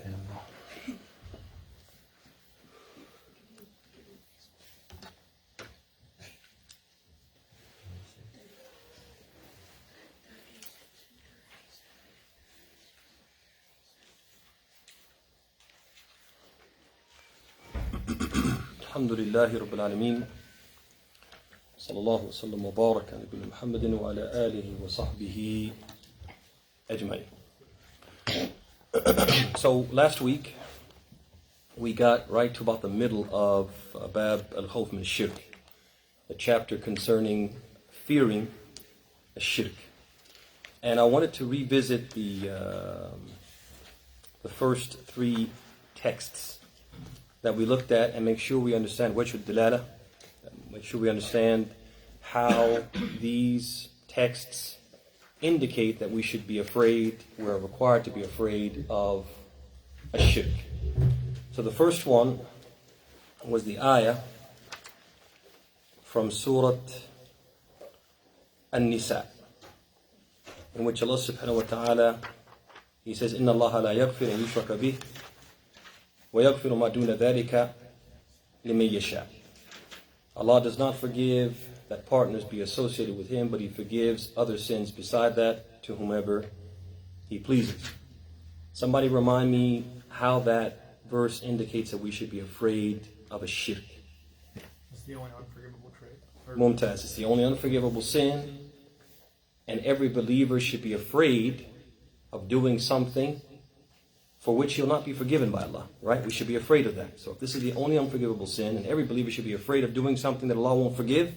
إلا الله. الحمد لله رب العالمين صلى الله وسلم وبارك على نبينا محمد وعلى آله وصحبه أجمعين. So last week we got right to about the middle of Bab al-Khawf min shirk, the chapter concerning fearing a shirk. And I wanted to revisit the first three texts that we looked at and make sure we understand wajh al-dilala, make sure we understand how these texts indicate that we should be afraid, we're required to be afraid of a shirk. So the first one was the ayah from Surat An-Nisa, in which Allah subhanahu wa ta'ala, He says, إِنَّ اللَّهَ لَا يَغْفِرُ أَن يُشْرَكَ بِهِ وَيَغْفِرُ مَا دُونَ ذَلِكَ لِمَن يَشَاءُ. Allah does not forgive that partners be associated with Him, but He forgives other sins beside that to whomever He pleases. Somebody remind me how that verse indicates that we should be afraid of a shirk. It's the only unforgivable trait. Mumtaz, it's the only unforgivable sin, and every believer should be afraid of doing something for which he'll not be forgiven by Allah, right? We should be afraid of that. So if this is the only unforgivable sin, and every believer should be afraid of doing something that Allah won't forgive,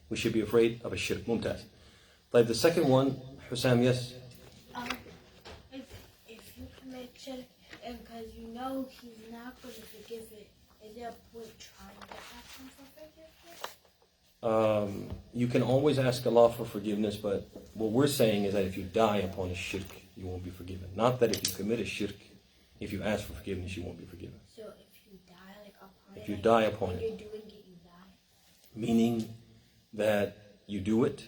we should be afraid of a shirk. Mumtaz. Like the second one, Hussam, yes? If you commit shirk and because you know He's not going to forgive it, is there a point trying to ask Him for forgiveness? You can always ask Allah for forgiveness, but what we're saying is that if you die upon a shirk, you won't be forgiven. Not that if you commit a shirk, if you ask for forgiveness, you won't be forgiven. So if you die upon it, if you die upon it, you're doing it, you die. Meaning that you do it,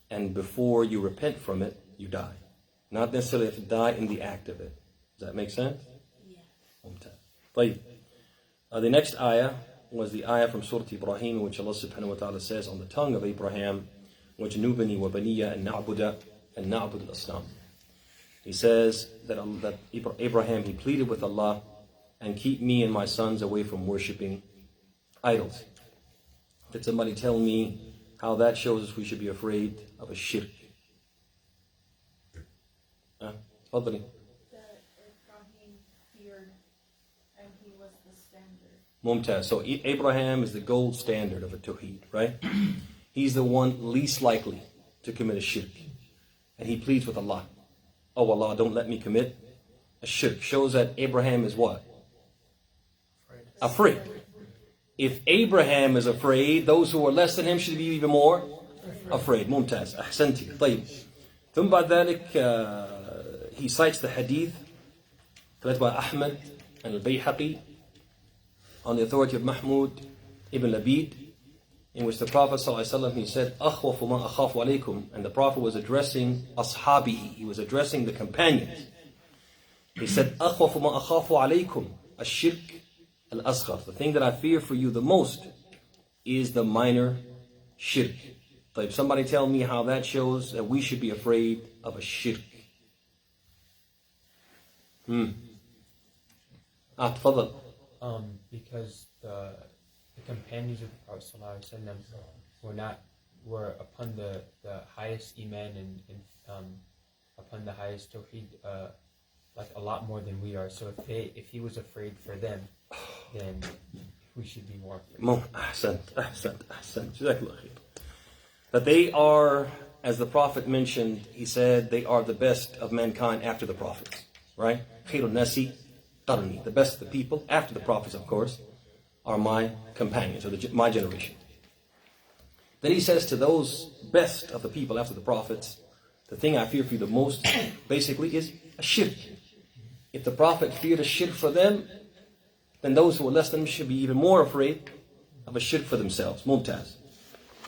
and before you repent from it, you die. Not necessarily have to die in the act of it. Does that make sense? Yeah. The next ayah was the ayah from Surat Ibrahim, in which Allah subhanahu wa ta'ala says on the tongue of Abraham, وَجْنُوبَنِي وَبَنِيَّ أَن نَعْبُدَ الْأَصْنَامِ. He says that Abraham, he pleaded with Allah, and keep me and my sons away from worshipping idols. Did somebody tell me how that shows us we should be afraid of a shirk? Tafadali. That Ibrahim feared, and he was the standard. Mumtaz. So Abraham is the gold standard of at-Tawhid, right? He's the one least likely to commit a shirk. And he pleads with Allah. Oh Allah, don't let me commit a shirk. Shows that Abraham is what? Afraid. If Abraham is afraid, those who are less than him should be even more afraid. Mumtaz. Ahsanti. طيب. ثم بعد ذلك he cites the hadith collected by Ahmad and Al-Bayhaqi on the authority of Mahmud ibn Labid, in which the Prophet ﷺ, he said, أَخْوَفُ مَا أَخَافُ عَلَيْكُمْ. And the Prophet was addressing ashabihi, he was addressing the companions. He said, أَخْوَفُ مَا أَخَافُ عَلَيْكُمْ الشِّرْكِ الْأَصْغَرِ. The thing that I fear for you the most is the minor shirk. If somebody tell me how that shows that we should be afraid of a shirk. Tafadal. Because the companions of the Prophet ﷺ were upon the highest iman and upon the highest tawhid, like a lot more than we are. So if he was afraid for them, then we should be more afraid. Ahsant. That they are, as the Prophet mentioned, he said they are the best of mankind after the prophets, right? Khairun nasi qarni, the best of the people after the prophets, of course, are my companions, or my generation. Then he says to those best of the people after the prophets, the thing I fear for you the most, basically, is a shirk. If the Prophet feared a shirk for them, then those who are less than them should be even more afraid of a shirk for themselves. Mumtaz.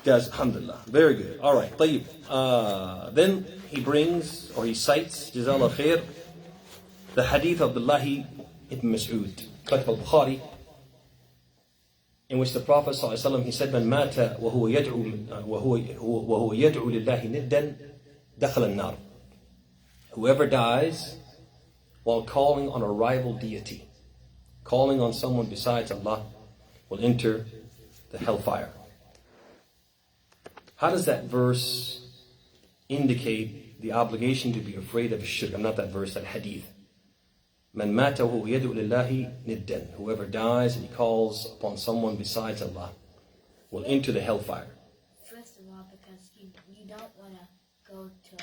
Guys, alhamdulillah. Very good. Alright, tayyib. Then he brings, or he cites, Jazallah khair, The Hadith of Abd'Llah ibn Mas'ud, Kitab al-Bukhari, in which the Prophet ﷺ, he said, "Man mata wa huwa yad'u lillahi niddan dakhala an-nar." Whoever dies while calling on a rival deity, calling on someone besides Allah, will enter the hellfire. How does that verse indicate the obligation to be afraid of shirk? Not that verse, that hadith. Man mata wa huwa yad'u lillahi niddan. Whoever dies and he calls upon someone besides Allah will enter the hellfire. First of all, because you don't want to go to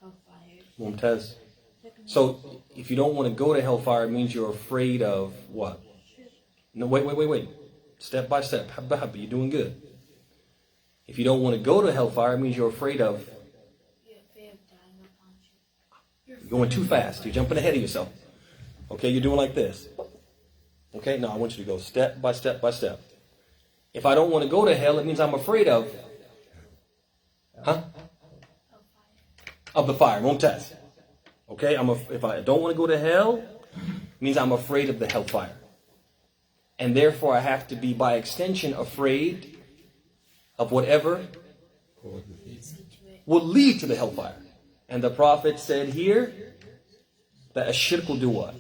hellfire. Mumtaz. So if you don't want to go to hellfire, it means you're afraid of what? No, wait. Step by step. Habba habba, you're doing good. If you don't want to go to hellfire, it means you're afraid of. You're afraid of dying upon you. You're going too fast. You're jumping ahead of yourself. Okay, you're doing like this. Okay, no, I want you to go step by step by step. If I don't want to go to hell, it means I'm afraid of. Of the fire. Mumtaz. Okay, if I don't want to go to hell, it means I'm afraid of the hellfire. And therefore I have to be, by extension, afraid of whatever will lead to the hellfire. And the Prophet said here that a shirk will do what?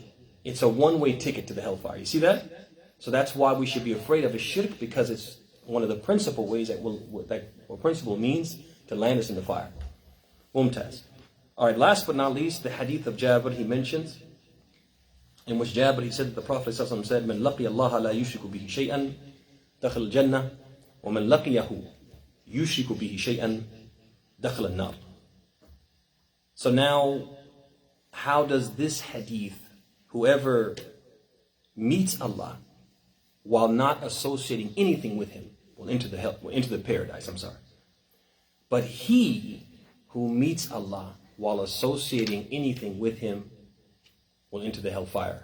It's a one-way ticket to the hellfire. You see that? So that's why we should be afraid of a shirk, because it's one of the principal ways that principle means to land us in the fire. Mumtaz. Alright, last but not least, the hadith of Jabir he mentions, in which Jabir, he said that the Prophet ﷺ said, "Man laqi Allah la yushriku bihi shay'an dakhil al-jannah, wa man laqiyahu yushriku bihi shay'an dakhil al-nar." So now, how does this hadith, whoever meets Allah while not associating anything with Him, will enter the paradise, But he who meets Allah while associating anything with Him will enter the hellfire.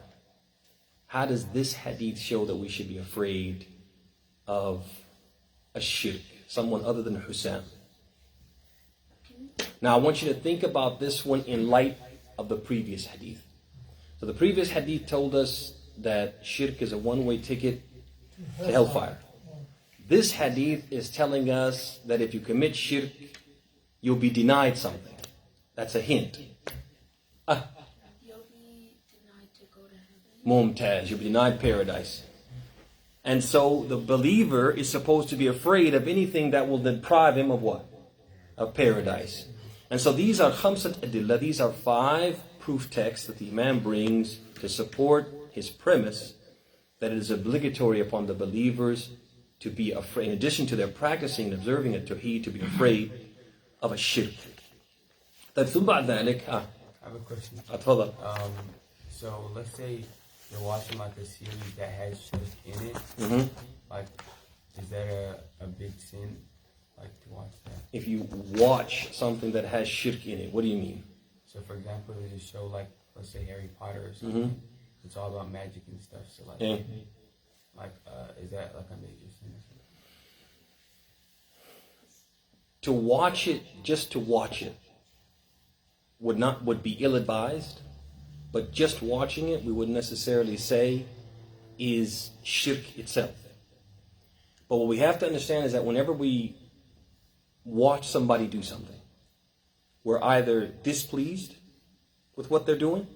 How does this hadith show that we should be afraid of a shirk, someone other than Husam? Now I want you to think about this one in light of the previous hadith. So the previous hadith told us that shirk is a one-way ticket to hellfire. This hadith is telling us that if you commit shirk, you'll be denied something. That's a hint. You'll be denied to go to heaven. Mumtaz, you'll be denied paradise. And so the believer is supposed to be afraid of anything that will deprive him of what? Of paradise. And so these are khamsat adillah, these are 5 proof texts that the Imam brings to support his premise that it is obligatory upon the believers to be afraid, in addition to their practicing and observing at-Tawhid, to be afraid of a shirk. I have a question. أتفضل. So let's say you're watching like a series that has shirk in it. Mm-hmm. Like, is that a big sin? Like to watch that? If you watch something that has shirk in it, what do you mean? So for example, there's a show like, let's say Harry Potter or something. Mm-hmm. It's all about magic and stuff. So like, Yeah. Is that like a major sin? To watch it, just to watch it, would be ill-advised. But just watching it, we wouldn't necessarily say is shirk itself. But what we have to understand is that whenever we watch somebody do something, we're either displeased with what they're doing,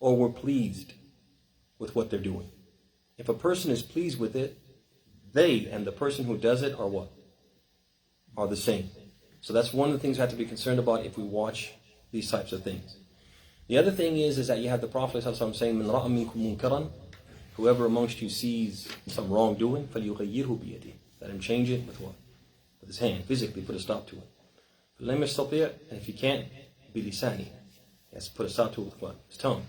or we're pleased with what they're doing. If a person is pleased with it, they and the person who does it are what? Are the same. So that's one of the things we have to be concerned about if we watch these types of things. The other thing is that you have the Prophet ﷺ saying, "Man ra'a minkum munkaran," whoever amongst you sees some wrongdoing, فَلْيُغَيِّرْهُ بِيَدِهِ, let him change it with what? With his hand, physically put a stop to it. فَلَمْ يَسْتَطِعْ, and if he can't, بِلِسَانِهِ, he has to put a stop to it with what? His tongue.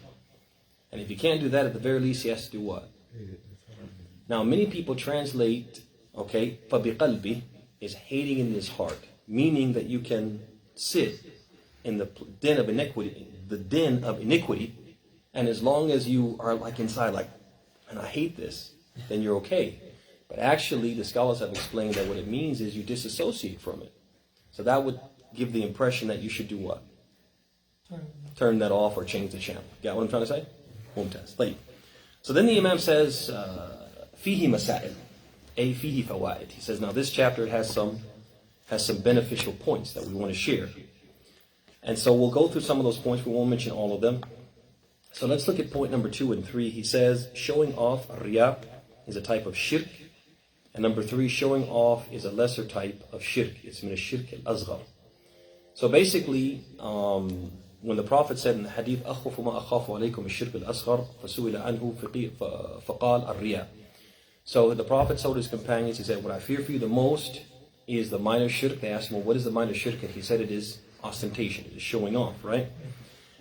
And if he can't do that, at the very least he has to do what? Now many people translate, فَبِقَلْبِهِ is hating in his heart, meaning that you can sit in the den of iniquity, and as long as you are like inside, like, and I hate this, then you're okay. But actually, the scholars have explained that what it means is you disassociate from it. So that would give the impression that you should do what? turn that off or change the channel. Got what I'm trying to say? ممتاز. طيب. So then the Imam says, فيه مسائل, أي فيه فوائد. He says, now this chapter has some beneficial points that we want to share. And so we'll go through some of those points. We won't mention all of them. So let's look at point number 2 and 3. He says, showing off, riya, is a type of shirk. And number 3, showing off is a lesser type of shirk. It's min al-shirk al-azghar. So basically, when the Prophet said in the Hadith, أَخْوَفُ مَا أَخَافُ عَلَيْكُمْ الشِّرْكُ الْأَصْغَرُ فَسُئِلَ عَنْهُ فَقَالَ الرِّيَاءُ. So the Prophet told his companions, he said, what I fear for you the most is the minor shirk. They asked him, well, what is the minor shirk? And he said it is ostentation, it is showing off, right?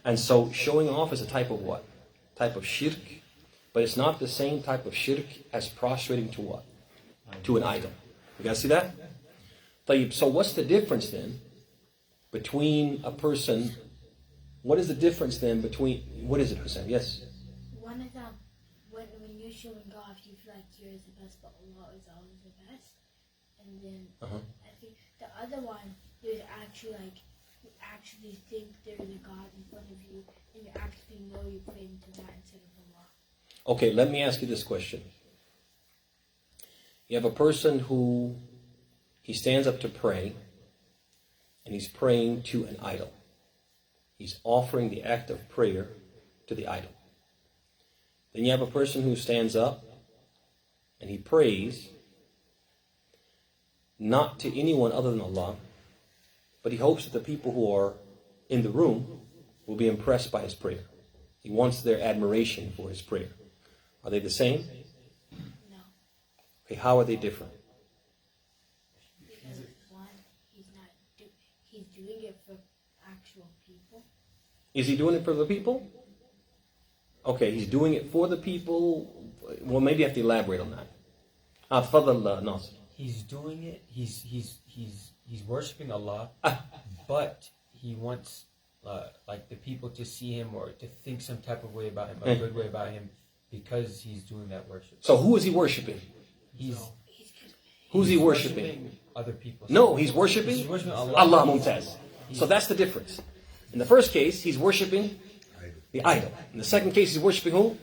And so showing off is a type of what? Type of shirk, but it's not the same type of shirk as prostrating to what? To an idol. You guys see that? So what's the difference then between a person? What is the difference then between, what is it, Hussein? Yes? One is when you're showing off, you feel like you're the best, but Allah is always the best. And then I think the other one, there's actually like, you actually think there's a God in front of you, and you actually know you're praying to that instead of Allah. Okay, let me ask you this question. You have a person who, he stands up to pray, and he's praying to an idol. He's offering the act of prayer to the idol. Then you have a person who stands up, and he prays, not to anyone other than Allah, but he hopes that the people who are in the room will be impressed by his prayer. He wants their admiration for his prayer. Are they the same? No. Okay, how are they different? Because one, he's doing it for actual people. Is he doing it for the people? Okay, he's doing it for the people. Well, maybe you have to elaborate on that. تفضل ناصر. He's doing it. He's worshiping Allah, but he wants like the people to see him or to think some type of way about him, a good way about him, because he's doing that worship. So who is he worshiping? Who's he worshiping? Other people. No, he's worshiping Allah Mumtaz. So that's the difference. In the first case, he's worshiping the idol. In the second case, he's worshiping who?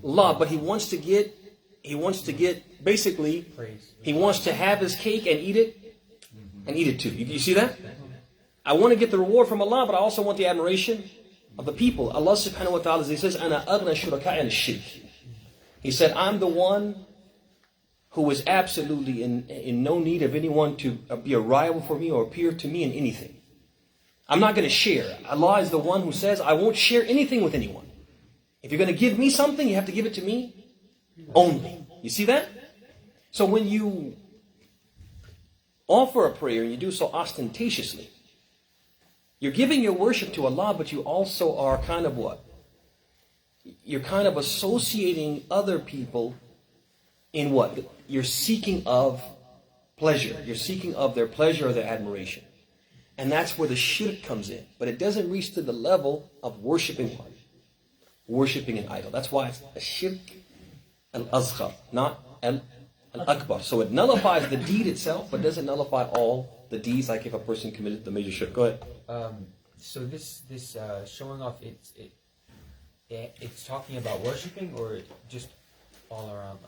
Allah. But he wants to get basically, Praise. he wants to have his cake and eat it too. You see that? I want to get the reward from Allah, but I also want the admiration of the people. Allah subhanahu wa ta'ala, he says, أَنَا أَغْنَى شُرَكَاءِ عَنِ الشِّرْكِ. He said, I'm the one who is absolutely in no need of anyone to be a rival for me or appear to me in anything. I'm not going to share. Allah is the one who says, I won't share anything with anyone. If you're going to give me something, you have to give it to me only. You see that? So when you offer a prayer and you do so ostentatiously, you're giving your worship to Allah, but you also are kind of what? You're kind of associating other people in what? You're seeking of pleasure. You're seeking of their pleasure or their admiration. And that's where the shirk comes in. But it doesn't reach to the level of worshipping what? Worshipping an idol. That's why it's a shirk al-azghar, not al-akbar. So it nullifies the deed itself, but doesn't nullify all the deeds, like if a person committed the major shirk. Go ahead. So this showing off, it's talking about worshiping or just all around.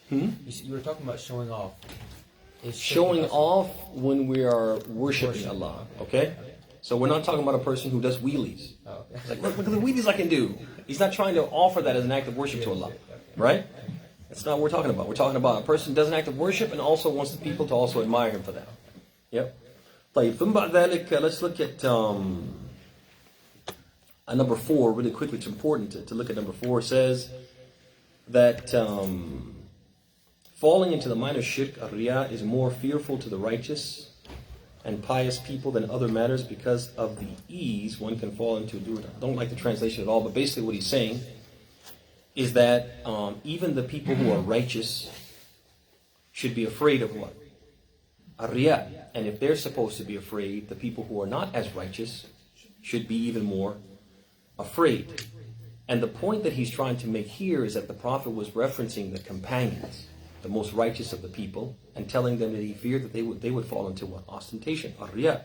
You were talking about showing off. Showing off when we are worshipping Allah. Okay? So we're not talking about a person who does wheelies. Oh, okay. It's like, look at the wheelies I can do. He's not trying to offer that as an act of worship to Allah. Right? That's not what we're talking about. We're talking about a person who does an act of worship and also wants the people to also admire him for that. Yep. طيب ثم بعد ذلك let's look at number 4 really quickly. It's important to look at number 4. It says that falling into the minor shirk, riya, is more fearful to the righteous and pious people than other matters because of the ease one can fall into. I don't like the translation at all, but basically what he's saying is that even the people who are righteous should be afraid of what? Riya. And if they're supposed to be afraid, the people who are not as righteous should be even more afraid. And the point that he's trying to make here is that the Prophet was referencing the companions, the most righteous of the people, and telling them that he feared that they would fall into what? Ostentation, riya.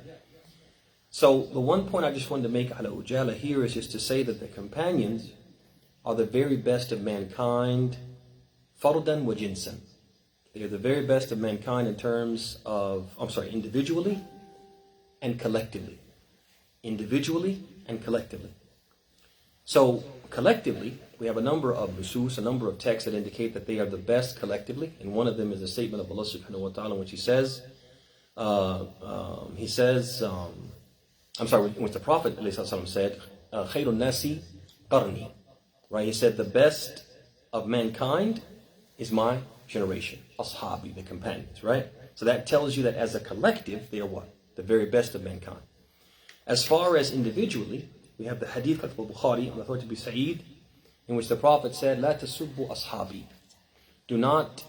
So the one point I just wanted to make ala ujala here is just to say that the companions are the very best of mankind, fardan wa jinsan. They are the very best of mankind in terms of, individually and collectively. Individually and collectively. So collectively, we have a number of nusus, a number of texts that indicate that they are the best collectively. And one of them is a statement of Allah subhanahu wa ta'ala, in which He says, in which the Prophet said, Khairun nasi qarni. Right? He said, the best of mankind is my generation. Ashabi, the companions, right? So that tells you that as a collective, they are what? The very best of mankind. As far as individually, we have the Hadith of Bukhari on the authority of Sa'id, in which the Prophet said, La tasubbu ashabi. Do not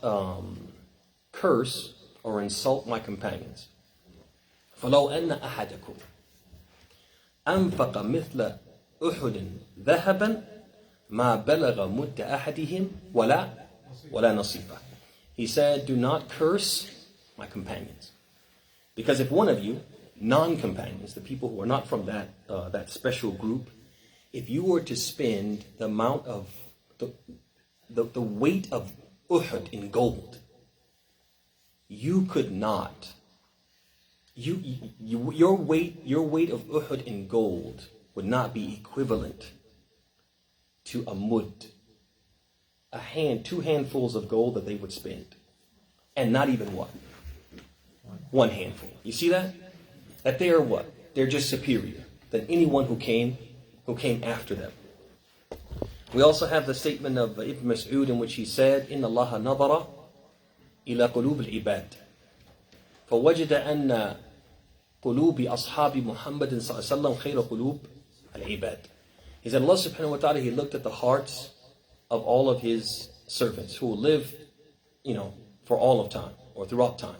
curse or insult my companions. فَلَوْ أَنَّ أَحَدَكُمْ أَنفَقَ مِثْلَ أُحُدٍ ذَهَبًا مَا بَلَغَ مُدَّ أَحَدِهِمْ وَلَا نَصِيبًا. He said, do not curse my companions. Because if one of you, non-companions, the people who are not from that special group, if you were to spend the amount of the weight of Uhud in gold, you could not. Your weight of Uhud in gold would not be equivalent to a mud, two handfuls of gold that they would spend, and not even one handful. You see that? That they are what? They're just superior than anyone who came after them. We also have the statement of Ibn Mas'ud, in which he said, "Inna Allah nadara ila qulub al-ibad, فوجد أن قلوب أصحاب محمد صلى الله عليه وسلم خير قلوب العباد." He said, Allah subhanahu wa ta'ala, He looked at the hearts of all of His servants who will live, for all of time or throughout time.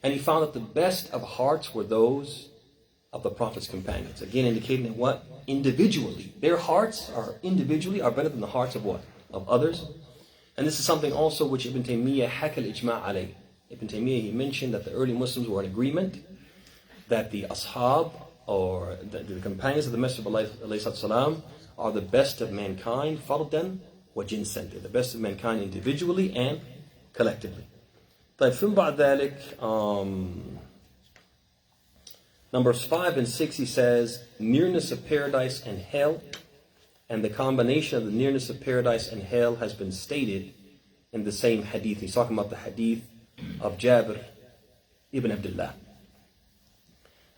And He found that the best of hearts were those of the Prophet's companions. Again, indicating that what? Individually. Their hearts are better than the hearts of what? Of others. And this is something also which Ibn Taymiyyah hakal ijma' alayh. Ibn Taymiyyah, he mentioned that the early Muslims were in agreement that the ashab, or the companions of the Messenger of Allah ﷺ, are the best of mankind, fardan wa jinsan. They're the best of mankind individually and collectively. طيب ثم بعد ذلك, numbers 5 and 6, he says, nearness of paradise and hell, and the combination of the nearness of paradise and hell has been stated in the same hadith. He's talking about the hadith of Jabir ibn Abd'Llah.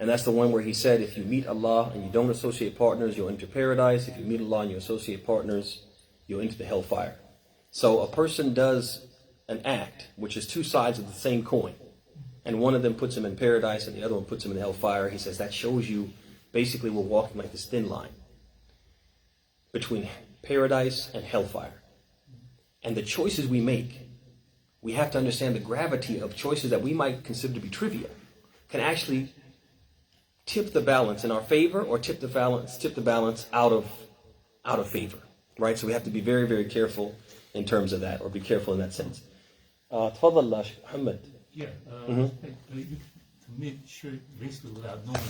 And that's the one where he said, if you meet Allah and you don't associate partners, you'll enter paradise. If you meet Allah and you associate partners, you'll enter the hellfire. So a person does an act which is two sides of the same coin, and one of them puts him in paradise and the other one puts him in hellfire. He says that shows you basically we're walking like this thin line between paradise and hellfire. And the choices we make, we have to understand the gravity of choices that we might consider to be trivial can actually tip the balance in our favor or tip the balance out of favor. Right? So we have to be very, very careful in terms of that, or be careful in that sense. تفضل Sheikh Muhammad. Yeah, you commit shirk basically without knowing.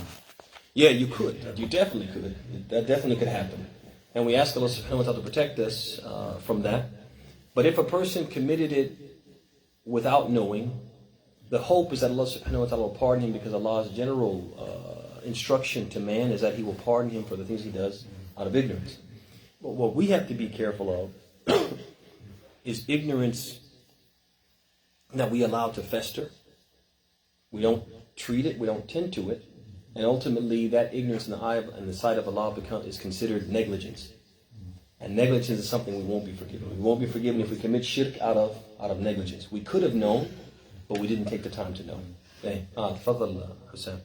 Yeah, you could. You definitely could. That definitely could happen. And we ask Allah subhanahu wa ta'ala to protect us from that. But if a person committed it without knowing, the hope is that Allah subhanahu wa ta'ala will pardon him, because Allah's general instruction to man is that He will pardon him for the things he does out of ignorance. But what we have to be careful of is ignorance that we allow to fester. We don't treat it, we don't tend to it, and ultimately that ignorance in the sight of Allah is considered negligence. And negligence is something we won't be forgiven. We won't be forgiven if we commit shirk out of negligence. We could have known, but we didn't take the time to know. Okay. تفضل حسام.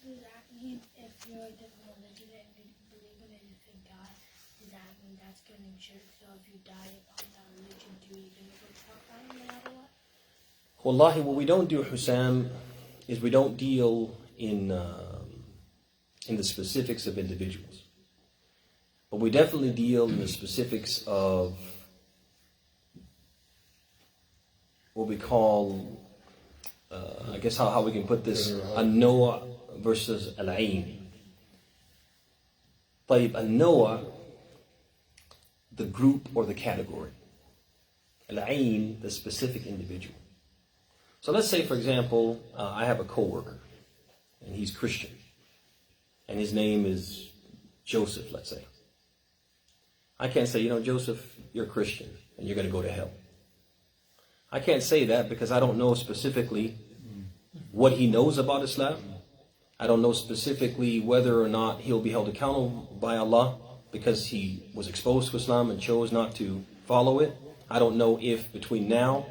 Does that mean if you're a different religion and you believe in a different God, does that mean that's committing shirk? So if you die on that religion, do you even go to hellfire no matter what? Wallahi, what we don't do, Hussam, is we don't deal in the specifics of individuals. But we definitely deal in the specifics of what we call, I guess how we can put this, a Noah versus al-ayn. طيب, al-nawa, the group or the category. Al-ayn, the specific individual. So let's say, for example, I have a coworker, and he's Christian, and his name is Joseph, let's say. I can't say, Joseph, you're Christian, and you're going to go to hell. I can't say that because I don't know specifically what he knows about Islam. I don't know specifically whether or not he'll be held accountable by Allah because he was exposed to Islam and chose not to follow it. I don't know if between now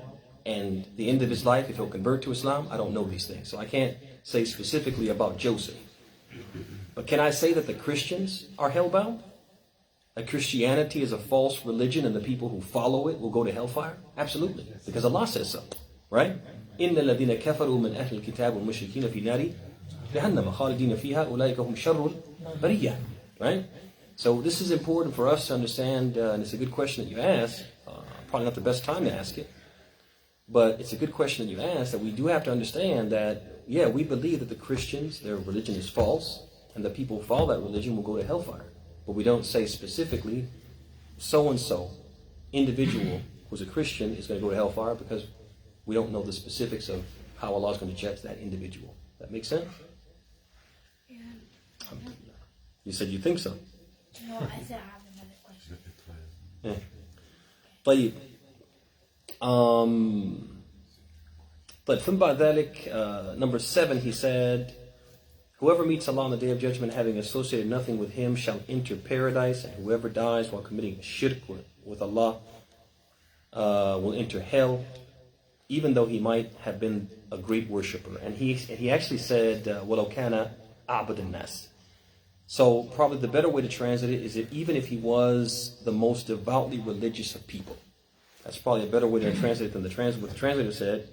and the end of his life, if he'll convert to Islam. I don't know these things. So I can't say specifically about Joseph. But can I say that the Christians are hellbound? That Christianity is a false religion and the people who follow it will go to hellfire? Absolutely. Because Allah says so. Right? إِنَّ الَّذِينَ كَفَرُوا مِنْ أَهْلِ الْكِتَابِ وَالْمُشْرِكِينَ فِي نَارِ جَهَنَّمَ خَالِدِينَ فِيهَا أُولَٰئِكَ هُمْ شَرُّ الْبَرِيَّةِ. Right? So this is important for us to understand, and it's a good question that you ask. Probably not the best time to ask it. But it's a good question that you ask, that we do have to understand that, yeah, we believe that the Christians, their religion is false, and the people who follow that religion will go to hellfire. But we don't say specifically, so-and-so individual who's a Christian is going to go to hellfire, because we don't know the specifics of how Allah is going to judge that individual. That make sense? Yeah. You said you think so. No, I said I have another question. Yeah. طيب. But from ذلك, number 7, he said, whoever meets Allah on the Day of Judgment having associated nothing with Him shall enter paradise, and whoever dies while committing shirk with Allah will enter hell, even though he might have been a great worshipper. And he actually said, وَلَوْ كَانَ أَعْبَدَ النَّاسِ. So probably the better way to translate it is that even if he was the most devoutly religious of people. That's probably a better way to translate it than what the translator said.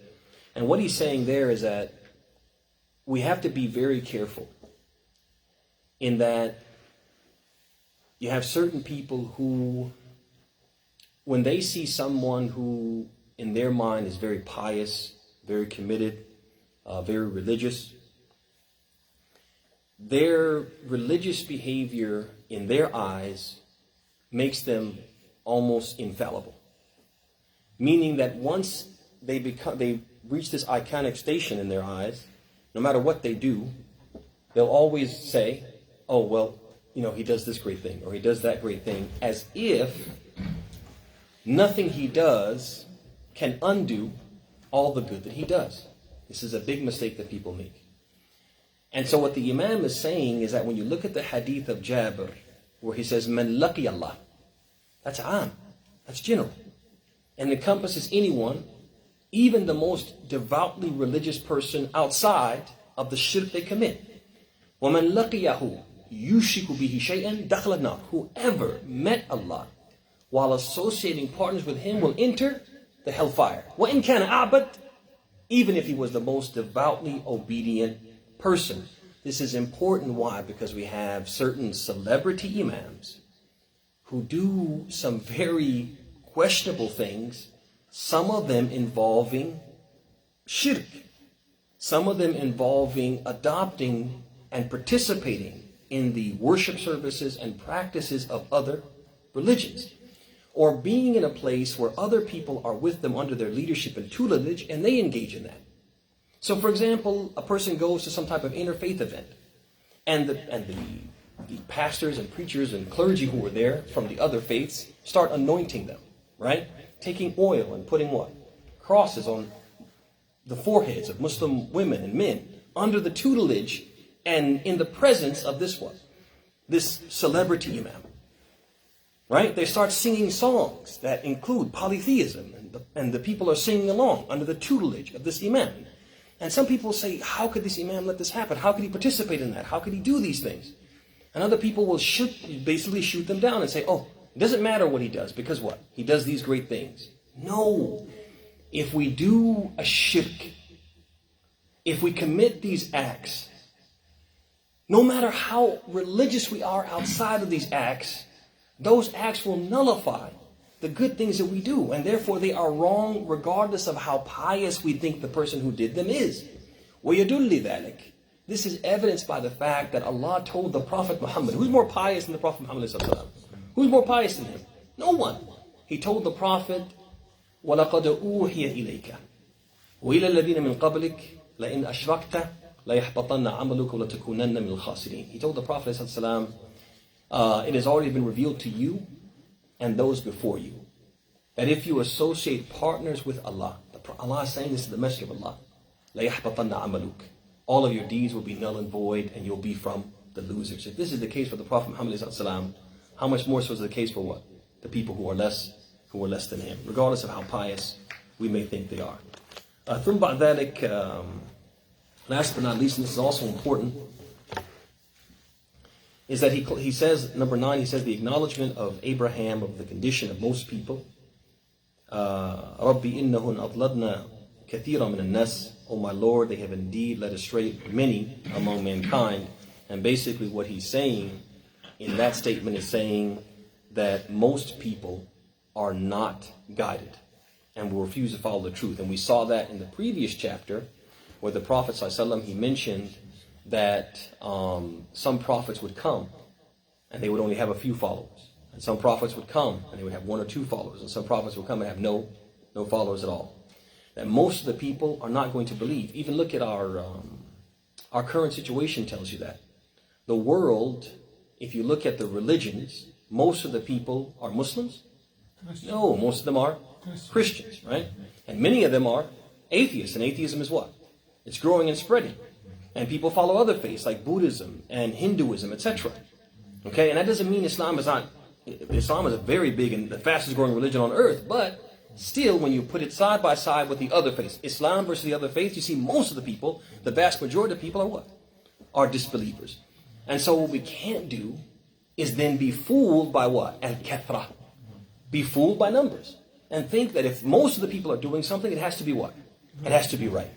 And what he's saying there is that we have to be very careful in that you have certain people who, when they see someone who in their mind is very pious, very committed, very religious, their religious behavior in their eyes makes them almost infallible. Meaning that once they reach this iconic station in their eyes, no matter what they do, they'll always say, oh, well, he does this great thing, or he does that great thing, as if nothing he does can undo all the good that he does. This is a big mistake that people make. And so what the Imam is saying is that when you look at the Hadith of Jabir, where he says, Man laqi Allah, that's am, that's general. And encompasses anyone, even the most devoutly religious person outside of the shirk they commit. وَمَنْ لَقِيَهُ يُشْرِكُ بِهِ شَيْئًا دَخَلَ النَّارِ. Whoever met Allah while associating partners with Him will enter the hellfire. وَإِنْ كَانَ أَعْبَدْ. Even if he was the most devoutly obedient person. This is important. Why? Because we have certain celebrity imams who do some very questionable things, some of them involving shirk, some of them involving adopting and participating in the worship services and practices of other religions, or being in a place where other people are with them under their leadership and tutelage, and they engage in that. So, for example, a person goes to some type of interfaith event, and the pastors and preachers and clergy who were there from the other faiths start anointing them, right? Taking oil and putting what? Crosses on the foreheads of Muslim women and men under the tutelage and in the presence of this what? This celebrity imam. Right? They start singing songs that include polytheism, and the people are singing along under the tutelage of this imam. And some people say, how could this imam let this happen? How could he participate in that? How could he do these things? And other people will basically shoot them down and say, oh, it doesn't matter what he does, because what? He does these great things. No. If we do a shirk, if we commit these acts, no matter how religious we are outside of these acts, those acts will nullify the good things that we do, and therefore they are wrong regardless of how pious we think the person who did them is. وَيَدُلِّ ذَلِكَ. This is evidenced by the fact that Allah told the Prophet Muhammad, who's more pious than the Prophet Muhammad? Who's more pious than him? No one. He told the Prophet, وَلَقَدْ أُوحِيَ إِلَيْكَ وَإِلَى الَّذِينَ مِنْ قَبْلِكَ لَإِنْ أَشْرَكْتَ لَيَحْبَطَنَّ عَمَلُكَ وَلَتَكُونَنَّ مِنَ الْخَاسِرِينَ. He told the Prophet it has already been revealed to you and those before you that if you associate partners with Allah, Allah is saying this is the message of Allah, لَيَحْبَطَنَّ عَمَلُكَ, all of your deeds will be null and void and you'll be from the losers. If this is the case for the Prophet Muhammad, how much more so is the case for what? The people who are less than him, regardless of how pious we may think they are. ثم بعد ذلك, last but not least, and this is also important, is that he says, number 9, he says the acknowledgement of Abraham of the condition of most people. رَبِّ إِنَّهُنْ أَضْلَدْنَا كَثِيرًا مِنَ النَّاسِ. Oh my Lord, they have indeed led astray many among mankind. And basically what he's saying in that statement is saying that most people are not guided and will refuse to follow the truth. And we saw that in the previous chapter where the Prophet ﷺ, he mentioned that some prophets would come and they would only have a few followers. And some prophets would come and they would have 1 or 2 followers. And some prophets would come and have no followers at all. That most of the people are not going to believe. Even look at our current situation tells you that. The world, if you look at the religions, most of the people are Muslims. No, most of them are Christians, right? And many of them are atheists. And atheism is what? It's growing and spreading. And people follow other faiths like Buddhism and Hinduism, etc. Okay, and that doesn't mean Islam is a very big and the fastest growing religion on earth, but still, when you put it side by side with the other faiths, Islam versus the other faiths, you see most of the people, the vast majority of people are what? Are disbelievers. And so what we can't do is then be fooled by what? Al-kathra. Be fooled by numbers. And think that if most of the people are doing something, it has to be what? It has to be right.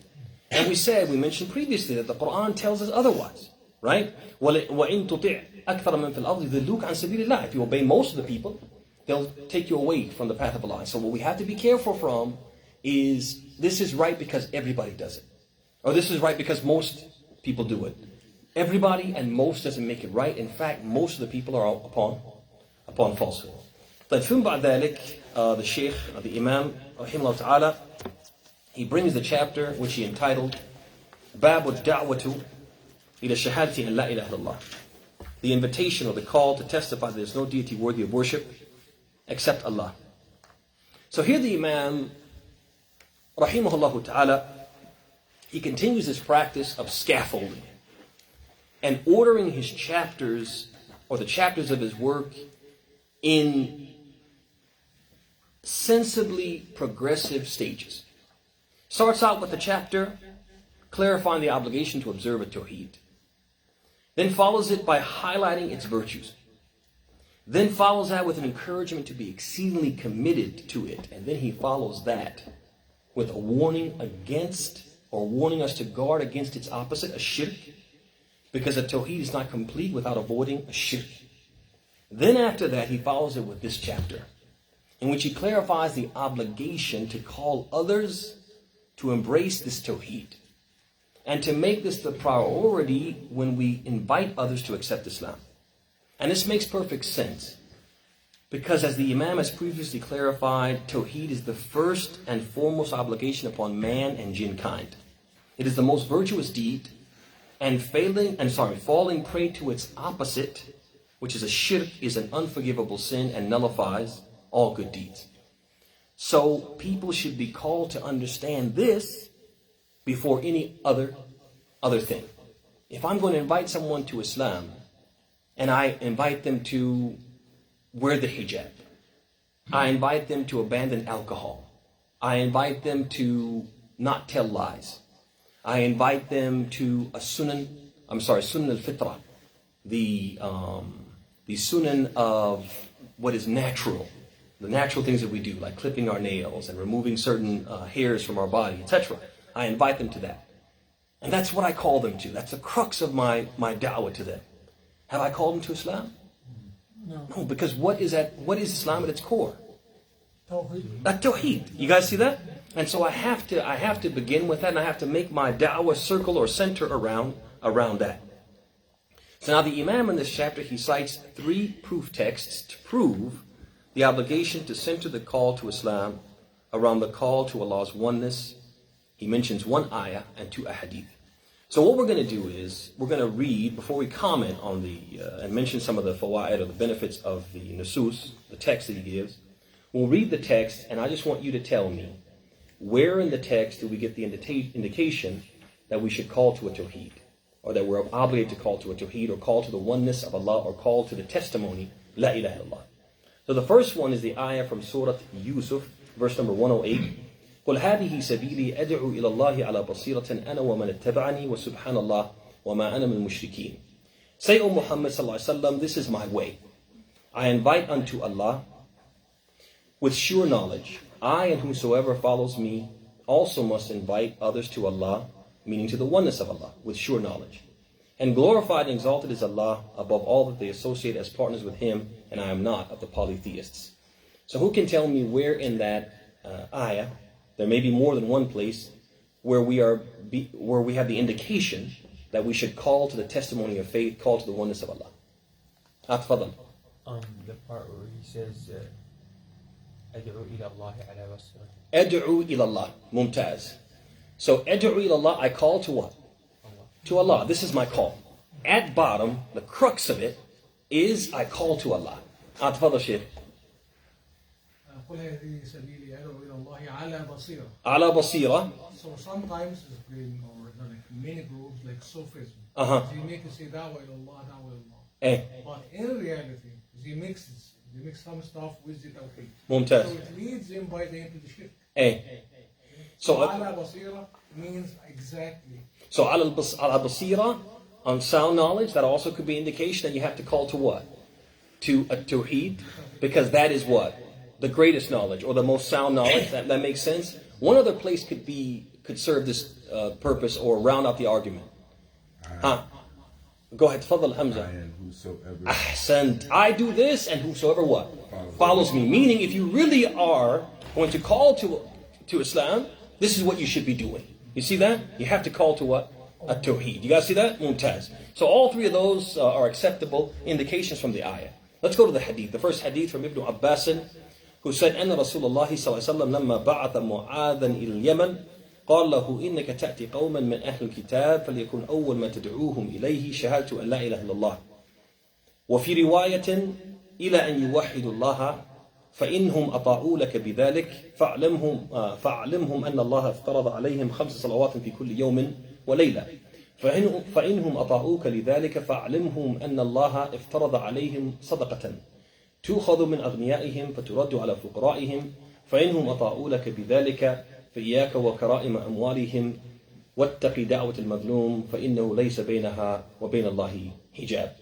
And we mentioned previously that the Quran tells us otherwise. Right? وَإِن تُطِعْ أَكْثَرَ مَنْ فِي الْأَرْضِ يُضِلُّوكَ عَنْ سَبِيلِ اللَّهِ. If you obey most of the people, they'll take you away from the path of Allah. So what we have to be careful from is this is right because everybody does it. Or this is right because most people do it. Everybody and most doesn't make it right. In fact, most of the people are upon falsehood. But ثم بعد ذلك, the Shaykh, the Imaam, rahimahullah ta'ala, he brings the chapter which he entitled باب الدعوة إلى شهادة أن لا إله إلا الله. The invitation or the call to testify that there is no deity worthy of worship except Allah. So here the Imam, rahimahullah ta'ala, he continues this practice of scaffolding and ordering his chapters or the chapters of his work in sensibly progressive stages. Starts out with the chapter clarifying the obligation to observe at-Tawhid. Then follows it by highlighting its virtues. Then follows that with an encouragement to be exceedingly committed to it. And then he follows that with a warning against, or warning us to guard against its opposite, a shirk. Because at-Tawhid is not complete without avoiding a shirk. Then after that, he follows it with this chapter, in which he clarifies the obligation to call others to embrace this Tawhid, and to make this the priority when we invite others to accept Islam. And this makes perfect sense, because as the Imam has previously clarified, Tawhid is the first and foremost obligation upon man and jinn kind. It is the most virtuous deed, and falling prey to its opposite, which is a shirk, is an unforgivable sin and nullifies all good deeds. So people should be called to understand this before any other thing. If I'm going to invite someone to Islam, and I invite them to wear the hijab, I invite them to abandon alcohol, I invite them to not tell lies, I invite them to a sunan al-fitra, the sunan of what is natural, the natural things that we do, like clipping our nails and removing certain hairs from our body, etc. I invite them to that. And that's what I call them to. That's the crux of my da'wah to them. Have I called them to Islam? No, because what is Islam at its core? at-Tawhid. You guys see that? And so I have to begin with that, and I have to make my da'wah circle or center around that. So now the Imam in this chapter, he cites 3 proof texts to prove the obligation to center the call to Islam around the call to Allah's oneness. He mentions 1 ayah and 2 ahadith. So what we're going to do is, we're going to read, before we comment on and mention some of the fawaid or the benefits of the nusus, the text that he gives, we'll read the text, and I just want you to tell me, where in the text do we get the indication that we should call to a Tawhid, or that we're obligated to call to a Tawhid, or call to the oneness of Allah, or call to the testimony, La ilaha illallah. So the first one is the ayah from Surat Yusuf, verse number 108. قل هذه سبيلي أدعو إلى الله على بصيرة أنا ومن اتبعني وسبحان الله وما أنا من المشركين. Say, O Muhammad sallallahu alaihi wasallam, this is my way. I invite unto Allah with sure knowledge. I and whosoever follows me also must invite others to Allah, meaning to the oneness of Allah, with sure knowledge. And glorified and exalted is Allah above all that they associate as partners with Him, and I am not of the polytheists. So who can tell me where in that ayah, there may be more than one place, where we have the indication that we should call to the testimony of faith, call to the oneness of Allah? At-Fadl. The part where he says, أدعو إلى الله على بصيرة. أدعو إلى الله. Mumtaz. So, أدعو إلى الله, I call to what? Allah. To Allah. This is my call. At bottom, the crux of it is I call to Allah. At-Fadl, Shaykh. قل هذه سبيلي أدعو إلى الله على بصيرة. على بصيرة. So sometimes it's been, or like many groups like Sufism. They make you say da'wah ila Allah, da'wah ila Allah. But in reality, they mix some stuff with the Tawhid. Mumtaz. So it leads them by the into the shirk. So ala basira means exactly. So ala basira, on sound knowledge, that also could be indication that you have to call to what? To a Tawhid, because that is what? The greatest knowledge, or the most sound knowledge. That makes sense. One other place could serve this purpose or round out the argument. Go ahead, Fadl Hamza. Ahsant. I do this, and whosoever what? Follows me. Meaning, if you really are going to call to Islam, this is what you should be doing. You see that? You have to call to what? At-Tawhid. You guys see that? Mumtaz. So all 3 of those are acceptable indications from the ayah. Let's go to the hadith. The first hadith from Ibn Abbas, who said, أن رسول الله صلى الله عليه وسلم لما بعث معاذا إلى اليمن قال له إنك تأتي قوما من أهل الكتاب فليكن أول ما تدعوهم إليه شهادة أن لا إله إلا الله وفي رواية إلى أن يوحدوا الله فإنهم أطاعوا لك بذلك فاعلمهم أن الله افترض عليهم 5 صلوات في كل يوم وليلة فإنهم أطاعوك لذلك فاعلمهم أن الله افترض عليهم صدقة تؤخذ من أغنيائهم فترد على فقرائهم فإنهم أطاعوا لك بذلك فإياك وكرائم أموالهم واتق دعوة المظلوم فإنه ليس بينها وبين الله حجاب.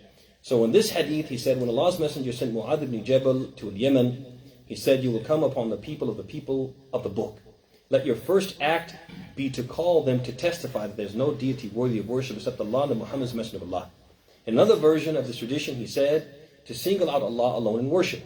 So in this hadith he said, when Allah's Messenger sent Mu'adh ibn Jabal to Yemen, he said, you will come upon the people of the book. Let your first act be to call them to testify that there is no deity worthy of worship except Allah and Muhammad's Messenger of Allah. In another version of this tradition he said, to single out Allah alone in worship.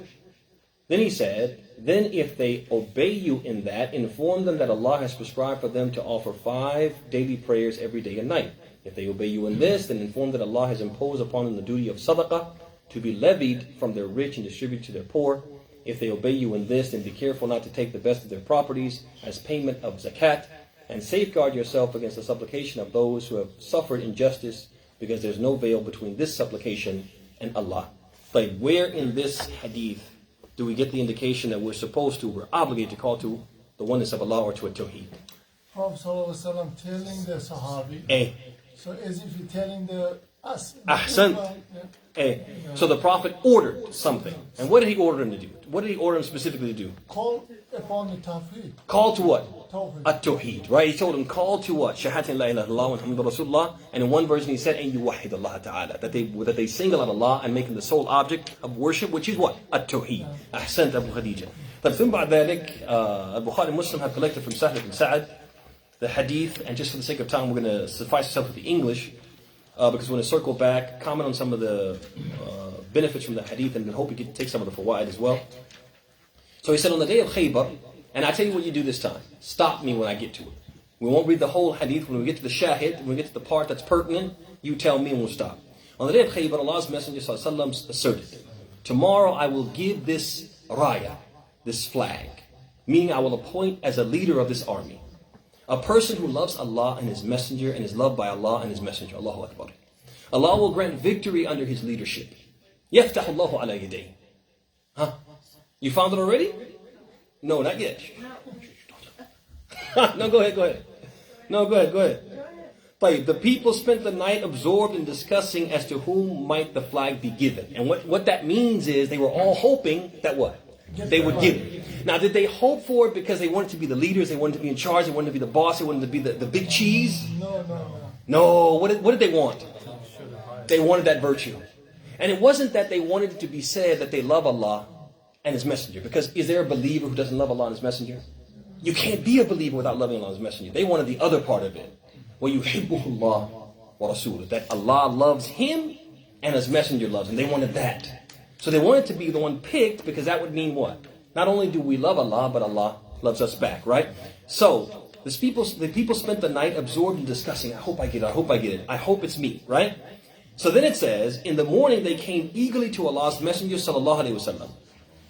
Then he said, then if they obey you in that, inform them that Allah has prescribed for them to offer 5 daily prayers every day and night. If they obey you in this, then inform that Allah has imposed upon them the duty of sadaqah to be levied from their rich and distributed to their poor. If they obey you in this, then be careful not to take the best of their properties as payment of zakat, and safeguard yourself against the supplication of those who have suffered injustice, because there is no veil between this supplication and Allah. But where in this hadith do we get the indication that we're obligated to call to the oneness of Allah or to a Tawheed? Prophet ﷺ telling the Sahabi. So as if he's telling us. Ahsan. So the Prophet ordered something. And what did he order him to do? What did he order him specifically to do? Call upon the Tawheed. Call to what? Tawheed. At-Tawheed, right? He told him, call to what? Shahatin la ilaha illallah wa Muhammadur Rasulullah. And in one version he said, and yuwahid Allah ta'ala. That they single out Allah and make him the sole object of worship, which is what? At-Tawheed. Ahsant Abu Khadija. But ثم بعد ذلك, Al-Bukhari and Muslim have collected from Sahl ibn Sa'ad the hadith, and just for the sake of time we're going to suffice ourselves with the English, because we're going to circle back, comment on some of the benefits from the hadith, and then hope you can take some of the fawaid as well. So he said on the day of Khaybar, and I tell you what you do this time. Stop me when I get to it. We won't read the whole hadith. When we get to the shahid, when we get to the part that's pertinent, you tell me and we'll stop. On the day of Khaybar, Allah's Messenger ﷺ asserted, tomorrow I will give this raya, this flag, meaning I will appoint as a leader of this army a person who loves Allah and His Messenger and is loved by Allah and His Messenger. Allahu Akbar. Allah will grant victory under his leadership. يَفْتَحُ اللَّهُ عَلَى يَدَيْهِ. Huh? You found it already? No, not yet. No, go ahead. No, go ahead. But the people spent the night absorbed in discussing as to whom might the flag be given. And what that means is they were all hoping that what? They would give it. Now, did they hope for it because they wanted to be the leaders, they wanted to be in charge, they wanted to be the boss, they wanted to be the big cheese? No. What did they want? They wanted that virtue. And it wasn't that they wanted it to be said that they love Allah and His Messenger. Because is there a believer who doesn't love Allah and His Messenger? You can't be a believer without loving Allah and His Messenger. They wanted the other part of it. وَيُحِبُّهُ اللَّهُ وَرَسُولُهُ. That Allah loves Him and His Messenger loves Him. They wanted that. So they wanted to be the one picked because that would mean what? Not only do we love Allah, but Allah loves us back, right? So the people spent the night absorbed in discussing, I hope I get it. I hope it's me, right? So then it says, in the morning they came eagerly to Allah's Messenger sallallahu alaihi wasallam,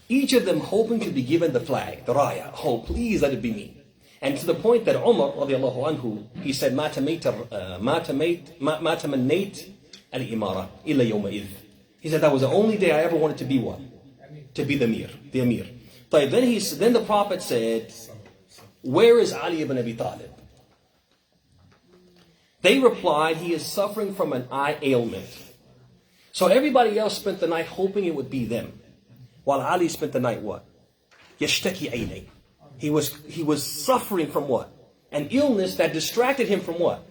each of them hoping to be given the flag, the raya. Oh, please let it be me. And to the point that Umar radiallahu anhu, he said, ما تمنيت الإمارة إلا يومئذ. He said that was the only day I ever wanted to be what? To be the Amir. But then the Prophet said, where is Ali ibn Abi Talib? They replied, he is suffering from an eye ailment. So everybody else spent the night hoping it would be them. While Ali spent the night what? يشتكي عينيه. He was suffering from what? An illness that distracted him from what?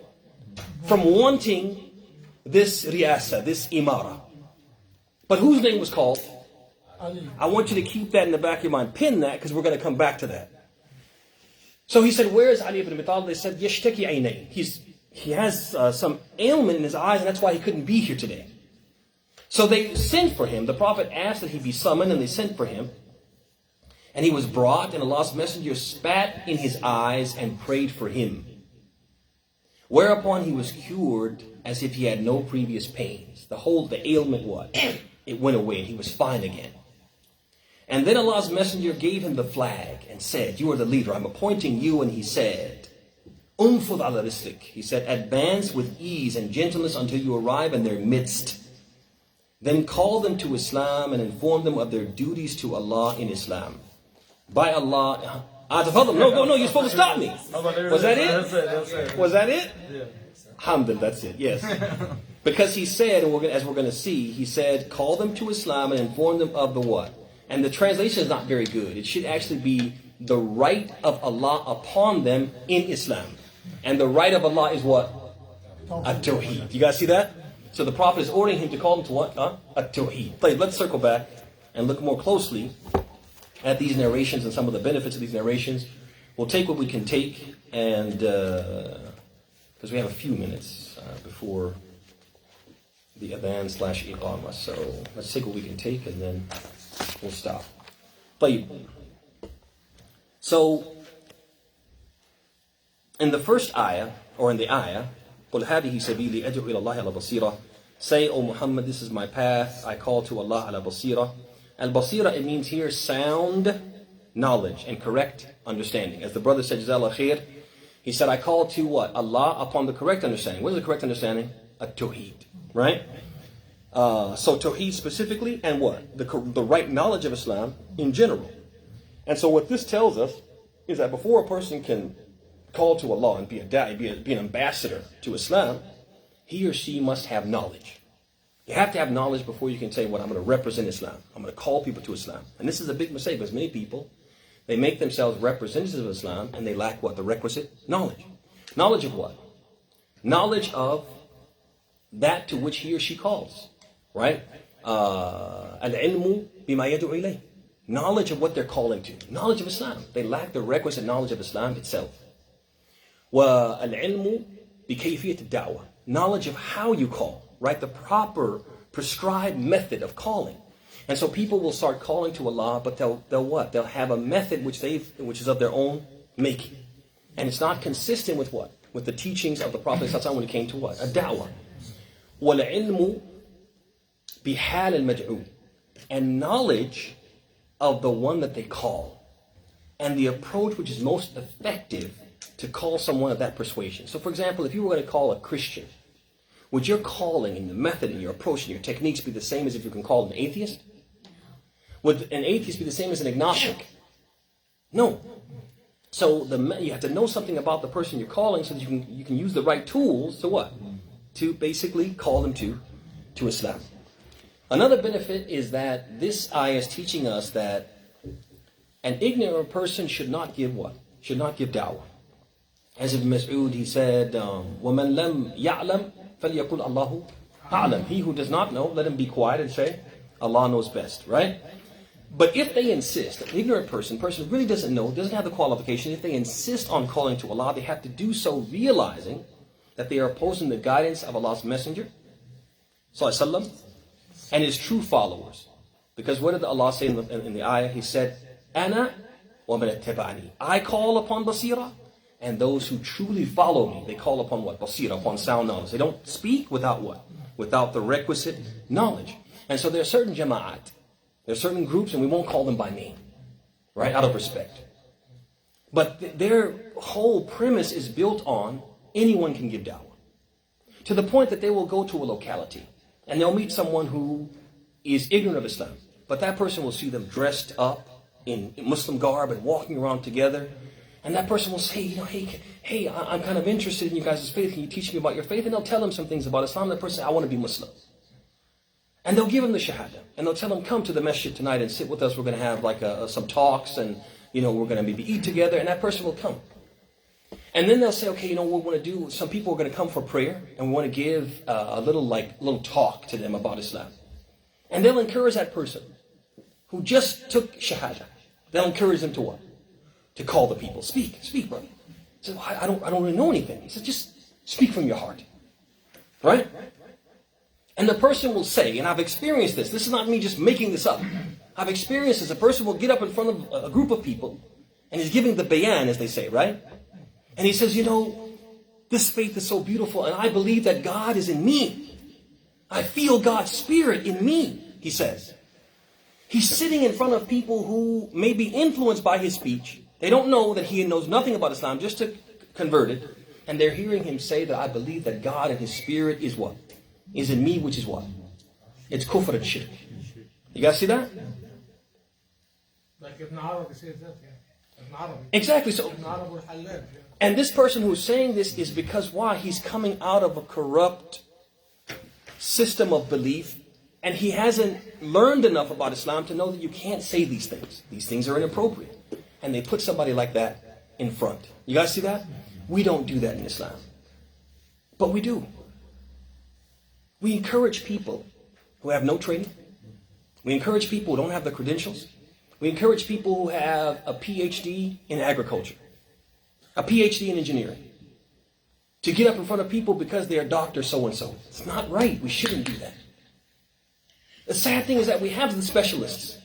From wanting this riyasa, this imara. But whose name was called? Ali. I want you to keep that in the back of your mind. Pin that because we're going to come back to that. So he said, where is Ali ibn Abi Talib? They said, يشتكي عينيه. He has some ailment in his eyes and that's why he couldn't be here today. So they sent for him. The Prophet asked that he be summoned and they sent for him. And he was brought and Allah's Messenger spat in his eyes and prayed for him. Whereupon he was cured as if he had no previous pains. The ailment what? It went away and he was fine again. And then Allah's Messenger gave him the flag and said, you are the leader, I'm appointing you. And he said, Unfud ala rislik. He said, advance with ease and gentleness until you arrive in their midst. Then call them to Islam and inform them of their duties to Allah in Islam. By Allah, no, you're supposed to stop me. Was that it? That's it. Was that it? Yeah. Alhamdulillah, that's it, yes. Because he said, and as we're going to see, he said, call them to Islam and inform them of the what? And the translation is not very good. It should actually be the right of Allah upon them in Islam. And the right of Allah is what? At-Tawhid. You guys see that? So the Prophet is ordering him to call them to what? At-Tawhid. Let's circle back and look more closely at these narrations and some of the benefits of these narrations. We'll take what we can take, and because we have a few minutes before the adhan/iqamah, so let's take what we can take, and then we'll stop. So, in the first ayah, or in the ayah, قُلْ هَذِهِ سَبِيلِي أَدْعُو إِلَى اللَّهِ عَلَى بَصِيرَةٍ. Say, O Muhammad, this is my path, I call to Allah ala basira. Al-basira, it means here sound knowledge and correct understanding. As the brother said, Jazakallah khair, he said, I call to what? Allah upon the correct understanding. What is the correct understanding? At-Tawhid, right? So Tawhid specifically, and what? The right knowledge of Islam in general. And so what this tells us is that before a person can call to Allah and be a da'i, be an ambassador to Islam, he or she must have knowledge. You have to have knowledge before you can say, I'm going to represent Islam. I'm going to call people to Islam. And this is a big mistake because many people, they make themselves representatives of Islam and they lack what? The requisite knowledge. Knowledge of what? Knowledge of that to which he or she calls. Right? Al-ilmu bima yad'u ilayh. Knowledge of what they're calling to. Knowledge of Islam. They lack the requisite knowledge of Islam itself. Wa al-ilmu bi kayfiyat ad-da'wah. Knowledge of how you call. Right? The proper prescribed method of calling. And so people will start calling to Allah, but they'll what? They'll have a method which is of their own making. And it's not consistent with what? With the teachings of the Prophet ﷺ when it came to what? A da'wah. وَالْعِلْمُ بِحَالِ الْمَدْعُو. And knowledge of the one that they call. And the approach which is most effective to call someone of that persuasion. So for example, if you were going to call a Christian, would your calling and the method and your approach and your techniques be the same as if you can call an atheist? Would an atheist be the same as an agnostic? No. So you have to know something about the person you're calling so that you can use the right tools to what? To basically call them to Islam. Another benefit is that this ayah is teaching us that an ignorant person should not give what? Should not give da'wah. As Ibn Mas'ud, he said, وَمَنْ لَمْ يَعْلَمْ فَلْيَقُلْ اللَّهُ أَعْلَمْ. He who does not know, let him be quiet and say, Allah knows best, right? But if they insist, an ignorant person really doesn't know, doesn't have the qualification, if they insist on calling to Allah, they have to do so realizing that they are opposing the guidance of Allah's Messenger, sallallahu alaihi wasallam, and his true followers. Because what did Allah say in the ayah? He said, Ana wa man ittaba'ani. I call upon basira, and those who truly follow me, they call upon what? Basira, upon sound knowledge. They don't speak without what? Without the requisite knowledge. And so there are certain jama'at, there are certain groups, and we won't call them by name, right? Out of respect. But their whole premise is built on anyone can give da'wah. To the point that they will go to a locality and they'll meet someone who is ignorant of Islam. But that person will see them dressed up in Muslim garb and walking around together. And that person will say, hey, I'm kind of interested in you guys' faith. Can you teach me about your faith? And they'll tell them some things about Islam. That person, I want to be Muslim. And they'll give him the shahada. And they'll tell him, come to the masjid tonight and sit with us. We're going to have like some talks and, we're going to maybe eat together. And that person will come. And then they'll say, okay, what we want to do, some people are going to come for prayer. And we want to give a little talk to them about Islam. And they'll encourage that person who just took shahada. They'll encourage them to what? To call the people. Speak, brother. He says, well, I don't really know anything. He says, just speak from your heart. Right? And the person will say, and I've experienced this. This is not me just making this up. I've experienced this. A person will get up in front of a group of people, and he's giving the bayan, as they say, right? And he says, this faith is so beautiful, and I believe that God is in me. I feel God's spirit in me, he says. He's sitting in front of people who may be influenced by his speech. They don't know that he knows nothing about Islam, just to convert it. And they're hearing him say that I believe that God and his spirit is what? Is in me, which is what? It's kufr and shirk. You guys see that? Like Ibn Arabi says that, yeah. Ibn Arabi. Exactly. So, Ibn Arabi al-Halal, yeah. and this person who's saying this is because why? He's coming out of a corrupt system of belief, and he hasn't learned enough about Islam to know that you can't say these things. These things are inappropriate. And they put somebody like that in front. You guys see that? We don't do that in Islam. But we do. We encourage people who have no training. We encourage people who don't have the credentials. We encourage people who have a PhD in agriculture, a PhD in engineering, to get up in front of people because they are Dr. so-and-so. It's not right. We shouldn't do that. The sad thing is that we have the specialists.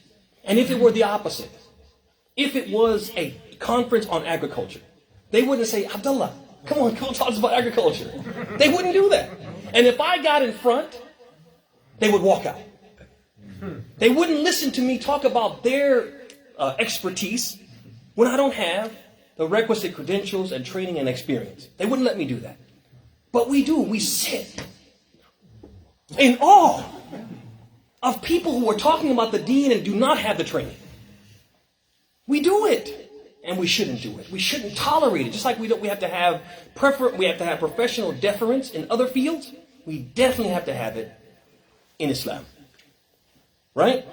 And if it were the opposite, if it was a conference on agriculture, they wouldn't say, Abd'Llah, come on talk to us about agriculture. They wouldn't do that. And if I got in front, they would walk out. They wouldn't listen to me talk about their expertise when I don't have the requisite credentials and training and experience. They wouldn't let me do that. But we do. We sit in awe of people who are talking about the deen and do not have the training. We do it. And we shouldn't do it. We shouldn't tolerate it. Just like we have to have professional deference in other fields, we definitely have to have it in Islam. Right?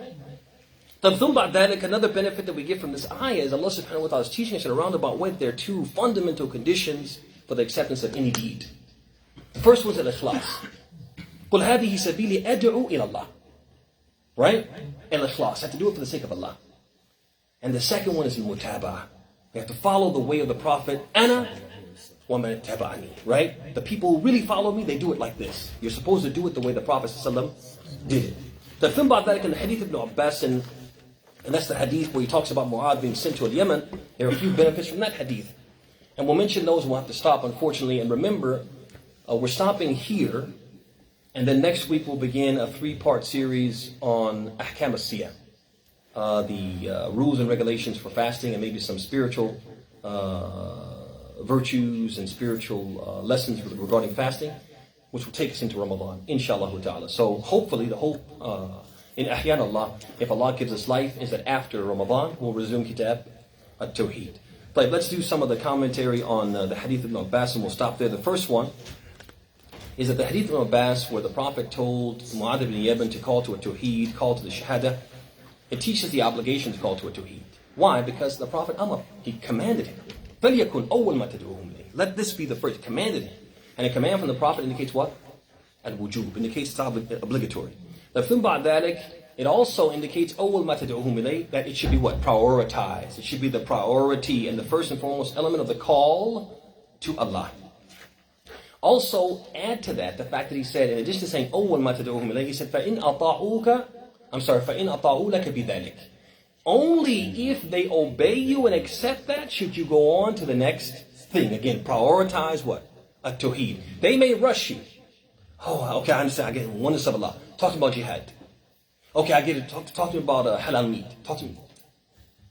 Another benefit that we get from this ayah is Allah subhanahu wa ta'ala is teaching us in a roundabout way that there are two fundamental conditions for the acceptance of any deed. The first one is al-ikhlas. قُلْ هَذِهِ سَبِيلِ أَدْعُو إِلَى اللَّهِ. Right? Al-ikhlas. Have to do it for the sake of Allah. And the second one is al-mutaba'ah. We have to follow the way of the Prophet. Ana wa man ittaba'ani. Right? The people who really follow me, they do it like this. You're supposed to do it the way the Prophet ﷺ did it. The thing about that in the Hadith of Abbas, and that's the Hadith where he talks about Mu'adh being sent to Yemen, there are a few benefits from that Hadith. And we'll mention those, and we'll have to stop, unfortunately. And remember, we're stopping here, and then next week we'll begin a 3-part series on Ahkam al-Siyam, the rules and regulations for fasting, and maybe some spiritual virtues and spiritual lessons regarding fasting, which will take us into Ramadan, inshallah ta'ala. So hopefully the hope in Ahyan Allah, if Allah gives us life, is that after Ramadan we'll resume Kitab at-Tawhid. But let's do some of the commentary on the Hadith of Abbas, and we'll stop there. The first one is that the Hadith of Abbas, where the Prophet told Mu'adh ibn Jabal to call to a Tawheed, call to the Shahada, it teaches the obligation to call to a Tawheed. Why? Because the Prophet Amr, he commanded him. فَلْيَكُنْ أَوَّلْ مَا تَدْعُوهُمْ إِلَيْهِ. Let this be the first. Commanded him. And a command from the Prophet indicates what? Al-wujub. Indicates it's obligatory. The thing about that, it also indicates أَوَّلْ مَا تَدْعُوهُمْ إِلَيْهِ, that it should be what? Prioritized. It should be the priority and the first and foremost element of the call to Allah. Also, add to that the fact that he said, in addition to saying أَوَّلْ مَا تَدْعُوهُمْ إِلَيْهِ, he said فَإِنْ أَطَاعُوا لَكَ بِذَلِكَ. Only if they obey you and accept that should you go on to the next thing. Again, prioritize what? At-Tawhid. They may rush you. Oh, okay, I understand. I get it. Oneness of Allah. Talk about jihad. Okay, I get it. Talk to me about halal meat. Talk to me.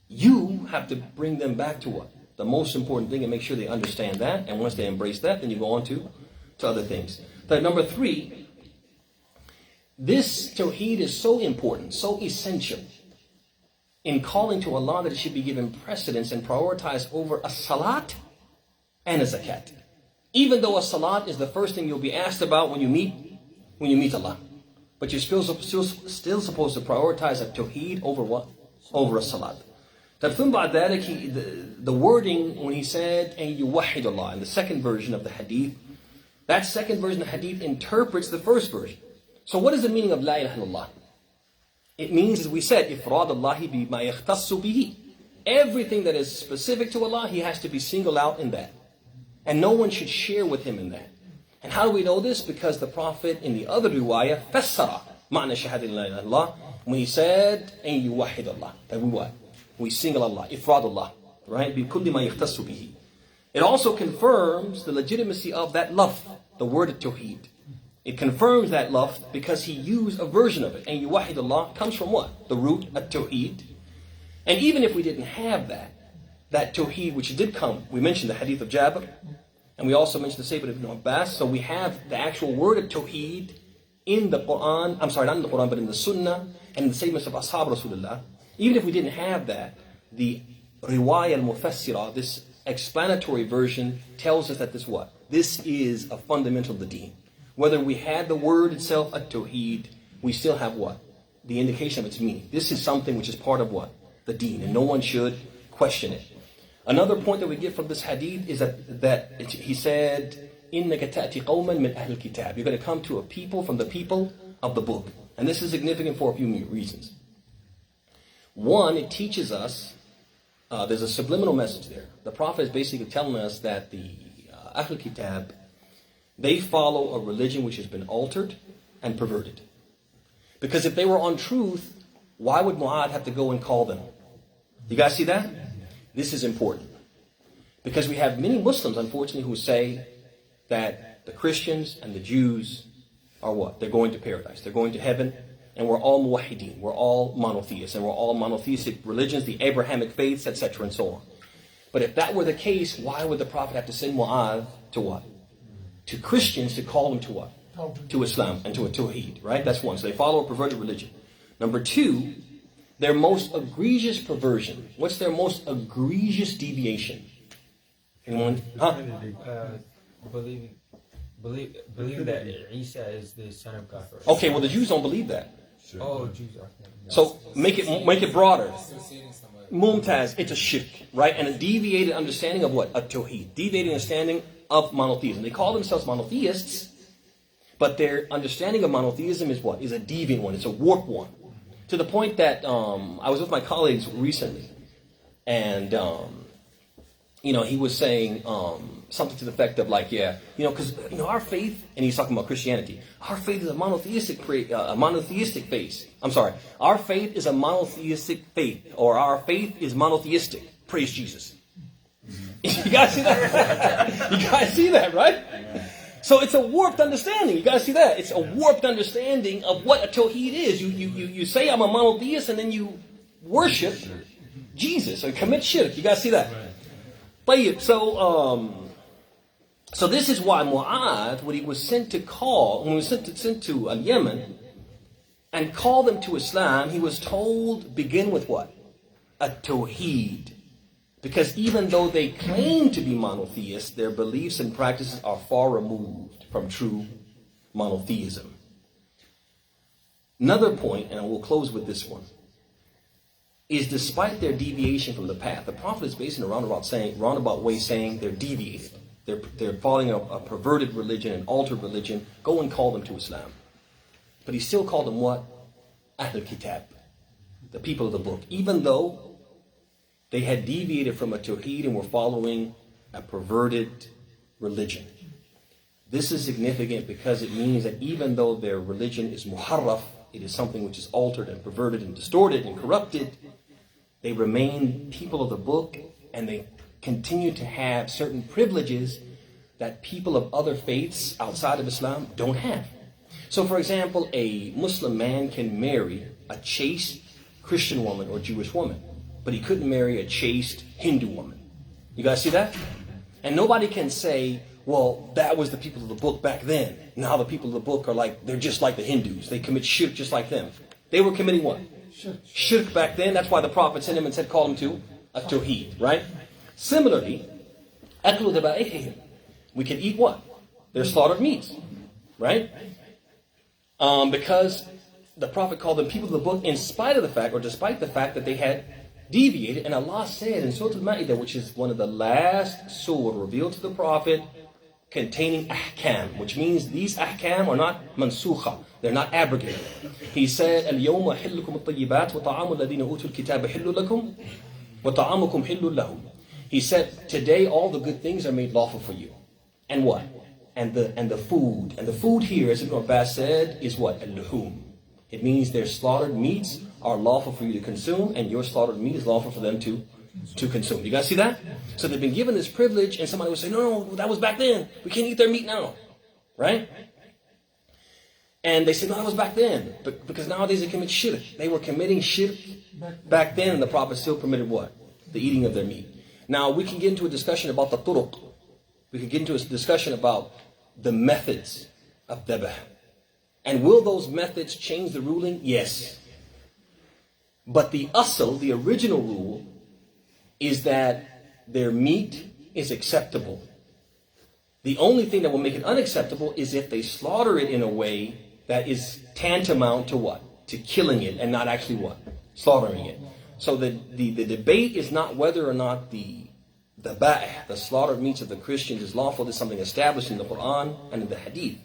You have to bring them back to what? The most important thing, and make sure they understand that. And once they embrace that, then you go on to other things. But number 3, this Tawheed is so important, so essential in calling to Allah that it should be given precedence and prioritized over a salat and a zakat. Even though a salat is the first thing you'll be asked about when you meet Allah. But you're still supposed to prioritize a Tawheed over what? Over a salat. The wording when he said, and yuwahid Allah, in the second version of the hadith, that second version of the hadith interprets the first version. So what is the meaning of La ilaha illallah? It means, as we said, ifrad Allahi bima yakhtassu bihi. Everything that is specific to Allah, He has to be singled out in that. And no one should share with Him in that. And how do we know this? Because the Prophet in the other riwayah, fassara ma'na shahada la ilaha illallah, when he said, and yuwahid Allah, that we what? We single Allah, ifrad Allah, right? Bi kulli ma yakhtassu bihi. It also confirms the legitimacy of that lafz, the word at-Tawhid. It confirms that lafz because he used a version of it. And yuwahid Allah comes from what? The root at-Tawhid. And even if we didn't have that Tawhid which did come, we mentioned the Hadith of Jabir, and we also mentioned the statement of Ibn Abbas, so we have the actual word of Tawhid in the Quran, I'm sorry, not in the Quran, but in the Sunnah, and in the statements of Ashab Rasulullah. Even if we didn't have that, the Riwayah al-Mufassira, this explanatory version, tells us that this what? This is a fundamental of the deen. Whether we had the word itself, at-Tawhid, we still have what? The indication of its meaning. This is something which is part of what? The deen, and no one should question it. Another point that we get from this hadith is that he said, إِنَّكَ تَأْتِ قَوْمًا مِنْ أَهْلِ الْكِتَابِ. You're going to come to a people from the people of the book. And this is significant for a few reasons. One, it teaches us, there's a subliminal message there. The Prophet is basically telling us that the Ahl Kitab, they follow a religion which has been altered and perverted. Because if they were on truth, why would Mu'adh have to go and call them? You guys see that? This is important. Because we have many Muslims, unfortunately, who say that the Christians and the Jews are what? They're going to paradise. They're going to heaven. And we're all muwahideen. We're all monotheists. And we're all monotheistic religions, the Abrahamic faiths, etc. and so on. But if that were the case, why would the Prophet have to send Mu'adh to what? To Christians to call them to what? To Islam and to a Tawheed, right? That's one. So they follow a perverted religion. Number 2, their most egregious perversion. What's their most egregious deviation? Anyone? Believing that Isa is the son of God. Okay, well the Jews don't believe that. Oh, Jews. Okay. So make it broader. Mumtaz, it's a shirk, right? And a deviated understanding of what? A Tawheed. Deviated understanding of monotheism. They call themselves monotheists, but their understanding of monotheism is what? Is a deviant one. It's a warped one. To the point that I was with my colleagues recently, and he was saying something to the effect of like, because our faith, and he's talking about Christianity. Our faith is a monotheistic faith. I'm sorry. Our faith is a monotheistic faith, or our faith is monotheistic. Praise Jesus. You guys see that? You guys see that, right? So it's a warped understanding. You guys see that? It's a warped understanding of what a Tawhid is. You say I'm a monotheist, and then you worship Jesus or commit shirk. You guys see that? So this is why Mu'adh, when he was sent to Yemen and call them to Islam, he was told, begin with what? At-Tawhid. Because even though they claim to be monotheists, their beliefs and practices are far removed from true monotheism. Another point, and we'll close with this one, is despite their deviation from the path, the Prophet is based in a roundabout way saying they're deviated. They're following a perverted religion, an altered religion. Go and call them to Islam. But he still called them what? Kitab, the people of the book. Even though they had deviated from a Tawhid and were following a perverted religion. This is significant because it means that even though their religion is muharraf, it is something which is altered and perverted and distorted and corrupted, they remain people of the book, and they continue to have certain privileges that people of other faiths outside of Islam don't have. So for example, a Muslim man can marry a chaste Christian woman or Jewish woman, but he couldn't marry a chaste Hindu woman. You guys see that? And nobody can say, well, that was the people of the book back then. Now the people of the book they're just like the Hindus. They commit shirk just like them. They were committing what? Shirk back then. That's why the Prophet sent him and said, call him to at-Tawhid, right? Similarly, we can eat what? Their slaughtered meats, right? Because the Prophet called them people of the book in spite of the fact, or despite the fact that they had deviated. And Allah said in Surat Ibrahim, which is one of the last surah revealed to the Prophet, containing ahkam, which means these ahkam are not mansukha, they're not abrogated. He said, اليوم أحلكم الطيبات وطعام الذين أوتوا الكتاب حل لكم وطعامكم حل لهم. He said, today all the good things are made lawful for you. And what? And the food. And the food here, as Ibn Abbas said, is what? Al-luhum. It means their slaughtered meats are lawful for you to consume, and your slaughtered meat is lawful for them to consume. You guys see that? So they've been given this privilege, and somebody would say, no, that was back then. We can't eat their meat now. Right? And they say, no, that was back then. But because nowadays they commit shirk. They were committing shirk back then, and the Prophet still permitted what? The eating of their meat. Now, we can get into a discussion about the turuq. We can get into a discussion about the methods of dhabh. And will those methods change the ruling? Yes. But the asl, the original rule, is that their meat is acceptable. The only thing that will make it unacceptable is if they slaughter it in a way that is tantamount to what? To killing it and not actually what? Slaughtering it. So the debate is not whether or not the slaughtered meats of the Christians is lawful. This is something established in the Quran and in the Hadith.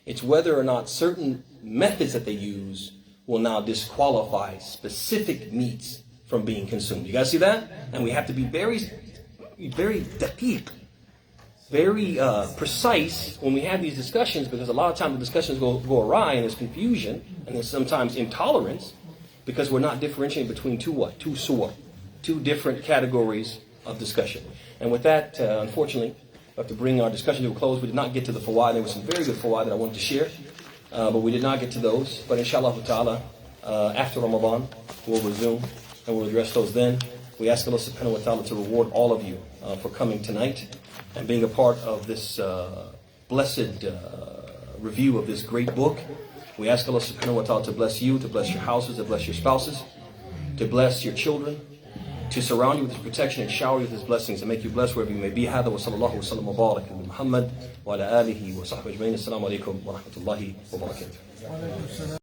It's whether or not certain methods that they use will now disqualify specific meats from being consumed. You guys see that? And we have to be very, very daqiq, very precise when we have these discussions, because a lot of times the discussions go awry and there's confusion and there's sometimes intolerance because we're not differentiating between two different categories of discussion. And with that, unfortunately, we have to bring our discussion to a close. We did not get to the fawaid. There were some very good fawaid that I wanted to share, but we did not get to those. But inshallah ta'ala, after Ramadan, we'll resume and we'll address those then. We ask Allah subhanahu wa ta'ala to reward all of you for coming tonight and being a part of this blessed review of this great book. We ask Allah subhanahu wa ta'ala to bless you, to bless your houses, to bless your spouses, to bless your children, to surround you with His protection and shower you with His blessings and make you blessed wherever you may be. هذا وصلى الله وسلم وبارك على محمد وعلى آله وصحبه أجمعين. السلام عليكم ورحمة الله وبركاته.